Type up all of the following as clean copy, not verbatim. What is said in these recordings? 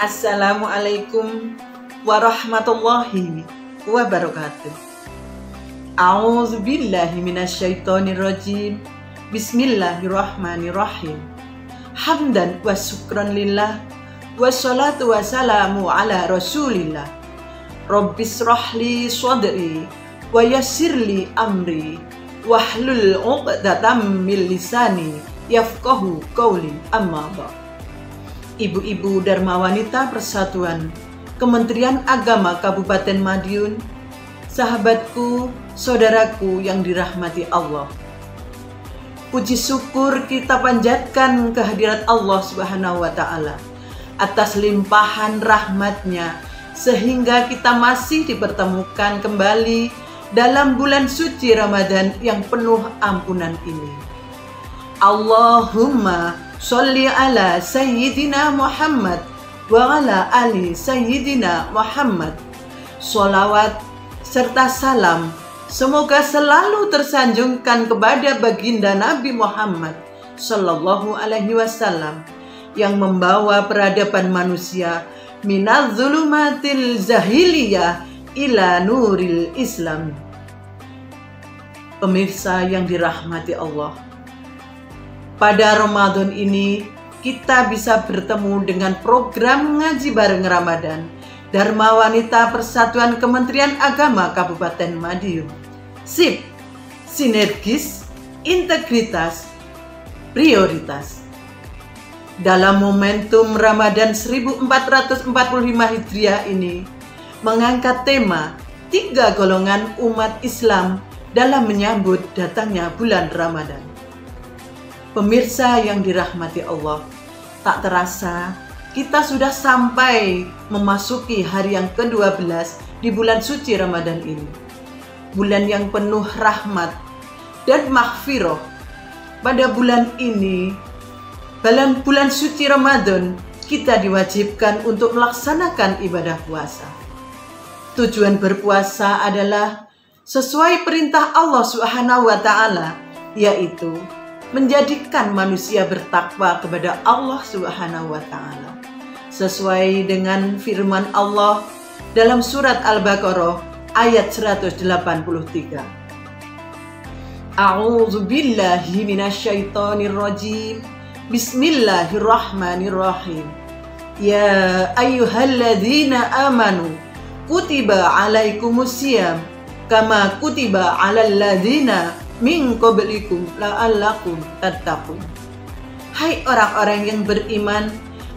Assalamualaikum warahmatullahi wabarakatuh. A'udzu billahi minasyaitonir rajim. Bismillahirrahmanirrahim. Hamdan wa syukran lillah wassalatu wassalamu ala rasulillah. Rabbis shrahli sadri wa yassirli amri wahlul 'uqdatam min lisani yafqahu qawli. Amma ba'd. Ibu-ibu Dharma Wanita Persatuan Kementerian Agama Kabupaten Madiun, sahabatku, saudaraku yang dirahmati Allah. Puji syukur kita panjatkan kehadirat Allah Subhanahu wa Ta'ala atas limpahan rahmat-Nya sehingga kita masih dipertemukan kembali dalam bulan suci Ramadan yang penuh ampunan ini. Allahumma sholli ala Sayyidina Muhammad wa ala ali Sayyidina Muhammad. Sholawat serta salam semoga selalu tersanjungkan kepada baginda Nabi Muhammad Sallallahu Alaihi Wasallam yang membawa peradaban manusia minaz zulumatil zahiliyah ila nuril Islam. Pemirsa yang dirahmati Allah, pada Ramadan ini kita bisa bertemu dengan program ngaji bareng Ramadan Dharma Wanita Persatuan Kementerian Agama Kabupaten Madiun. Sip, sinergis, integritas, prioritas. Dalam momentum Ramadan 1445 Hijriah ini mengangkat tema 3 golongan umat Islam dalam menyambut datangnya bulan Ramadan. Pemirsa yang dirahmati Allah, tak terasa kita sudah sampai memasuki hari yang ke-12 di bulan suci Ramadan ini. Bulan yang penuh rahmat dan maghfirah. Pada bulan ini, bulan suci Ramadan, kita diwajibkan untuk melaksanakan ibadah puasa. Tujuan berpuasa adalah sesuai perintah Allah Subhanahu wa Ta'ala, yaitu menjadikan manusia bertakwa kepada Allah Subhanahu wa Ta'ala sesuai dengan firman Allah dalam surat Al-Baqarah ayat 183. A'udzu billahi minasyaitonir rajim. Bismillahirrahmanirrahim. Ya ayyuhalladzina amanu kutiba alaikumusiyam kama kutiba alal ladzina min qablikum la'allakum tattaqun. Hai orang-orang yang beriman,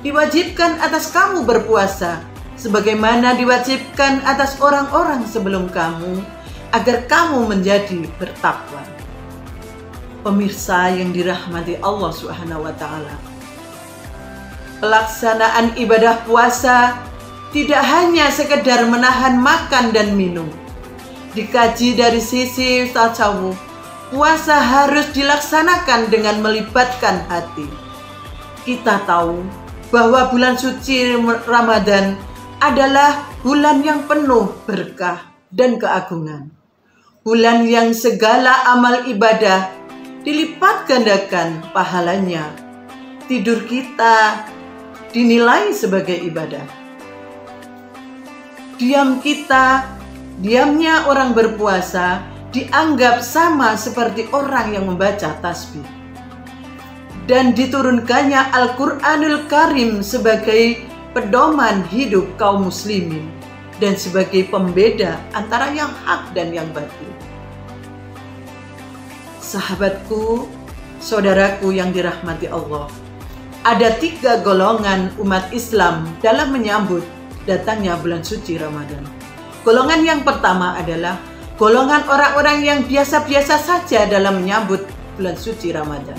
diwajibkan atas kamu berpuasa sebagaimana diwajibkan atas orang-orang sebelum kamu agar kamu menjadi bertakwa. Pemirsa yang dirahmati Allah Subhanahu wa Ta'ala, pelaksanaan ibadah puasa tidak hanya sekedar menahan makan dan minum. Dikaji dari sisi tasawuf, puasa harus dilaksanakan dengan melibatkan hati. Kita tahu bahwa bulan suci Ramadan adalah bulan yang penuh berkah dan keagungan. Bulan yang segala amal ibadah dilipat gandakan pahalanya. Tidur kita dinilai sebagai ibadah. Diamnya orang berpuasa dianggap sama seperti orang yang membaca tasbih. Dan diturunkannya Al-Quranul Karim sebagai pedoman hidup kaum muslimin dan sebagai pembeda antara yang hak dan yang batil. Sahabatku, saudaraku yang dirahmati Allah, ada 3 golongan umat Islam dalam menyambut datangnya bulan suci Ramadan. Golongan yang pertama adalah golongan orang-orang yang biasa-biasa saja dalam menyambut bulan suci Ramadan.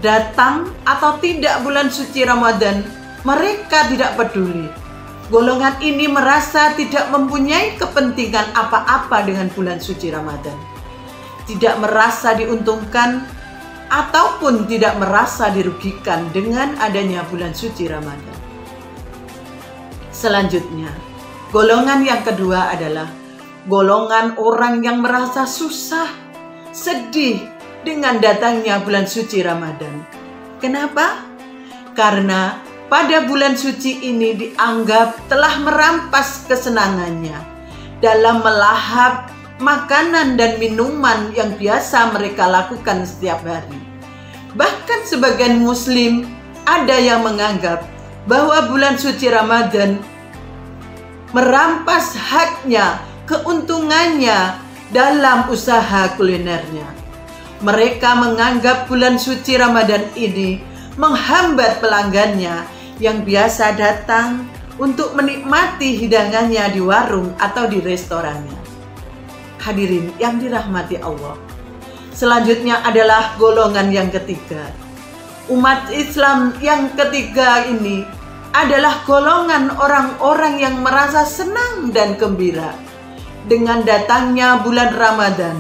Datang atau tidak bulan suci Ramadan, mereka tidak peduli. Golongan ini merasa tidak mempunyai kepentingan apa-apa dengan bulan suci Ramadan. Tidak merasa diuntungkan ataupun tidak merasa dirugikan dengan adanya bulan suci Ramadan. Selanjutnya, golongan yang kedua adalah golongan orang yang merasa susah, sedih dengan datangnya bulan suci Ramadan. Kenapa? Karena pada bulan suci ini dianggap telah merampas kesenangannya dalam melahap makanan dan minuman yang biasa mereka lakukan setiap hari. Bahkan sebagian muslim ada yang menganggap bahwa bulan suci Ramadan merampas haknya, keuntungannya dalam usaha kulinernya. Mereka menganggap bulan suci Ramadan ini menghambat pelanggannya yang biasa datang untuk menikmati hidangannya di warung atau di restorannya. Hadirin yang dirahmati Allah, selanjutnya adalah golongan yang ketiga. Umat Islam yang ketiga ini adalah golongan orang-orang yang merasa senang dan gembira dengan datangnya bulan Ramadan,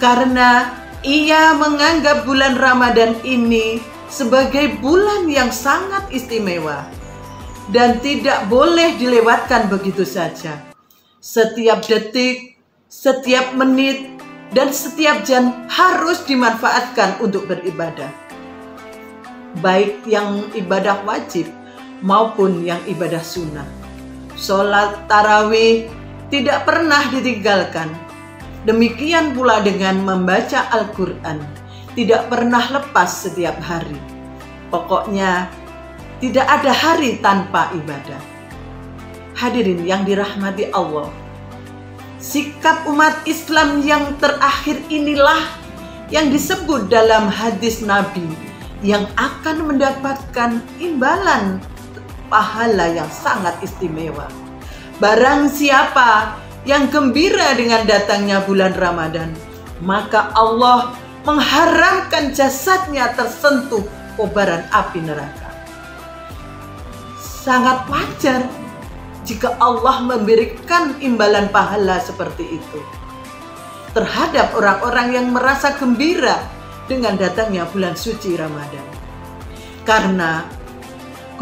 karena ia menganggap bulan Ramadan ini sebagai bulan yang sangat istimewa dan tidak boleh dilewatkan begitu saja. Setiap detik, setiap menit, dan setiap jam harus dimanfaatkan untuk beribadah, baik yang ibadah wajib maupun yang ibadah sunnah. Sholat tarawih tidak pernah ditinggalkan. Demikian pula dengan membaca Al-Quran, tidak pernah lepas setiap hari. Pokoknya tidak ada hari tanpa ibadah. Hadirin yang dirahmati Allah, sikap umat Islam yang terakhir inilah yang disebut dalam hadis Nabi yang akan mendapatkan imbalan pahala yang sangat istimewa. Barang siapa yang gembira dengan datangnya bulan Ramadan, maka Allah mengharamkan jasadnya tersentuh kobaran api neraka. Sangat wajar jika Allah memberikan imbalan pahala seperti itu terhadap orang-orang yang merasa gembira dengan datangnya bulan suci Ramadan. Karena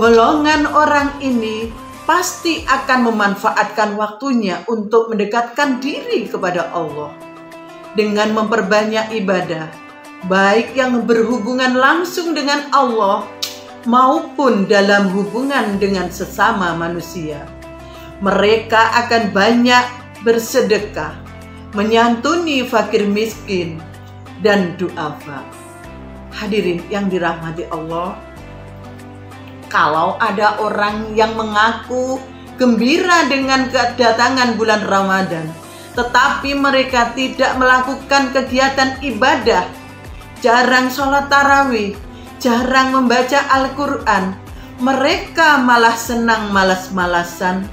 golongan orang ini pasti akan memanfaatkan waktunya untuk mendekatkan diri kepada Allah dengan memperbanyak ibadah, baik yang berhubungan langsung dengan Allah maupun dalam hubungan dengan sesama manusia. Mereka akan banyak bersedekah, menyantuni fakir miskin, dan duafa. Hadirin yang dirahmati Allah, kalau ada orang yang mengaku gembira dengan kedatangan bulan Ramadan, tetapi mereka tidak melakukan kegiatan ibadah, jarang sholat tarawih, jarang membaca Al-Quran, mereka malah senang malas-malasan,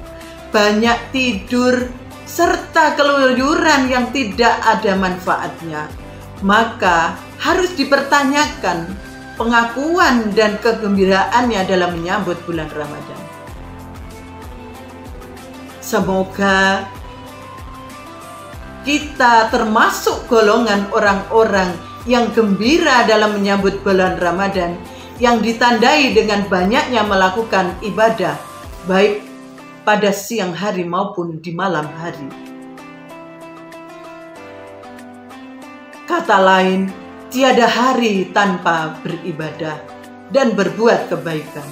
banyak tidur, serta keluyuran yang tidak ada manfaatnya, maka harus dipertanyakan pengakuan dan kegembiraannya dalam menyambut bulan Ramadan. Semoga kita termasuk golongan orang-orang yang gembira dalam menyambut bulan Ramadan yang ditandai dengan banyaknya melakukan ibadah, baik pada siang hari maupun di malam hari. Kata lain, tiada hari tanpa beribadah dan berbuat kebaikan.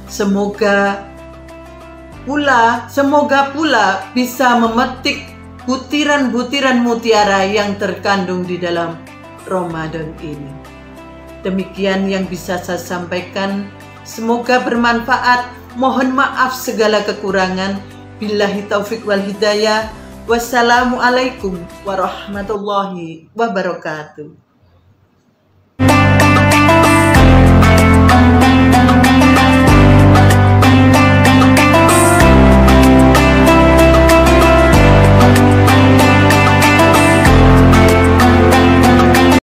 Semoga pula bisa memetik butiran-butiran mutiara yang terkandung di dalam Ramadan ini. Demikian yang bisa saya sampaikan. Semoga bermanfaat. Mohon maaf segala kekurangan. Billahi taufik wal hidayah. Wassalamualaikum warahmatullahi wabarakatuh.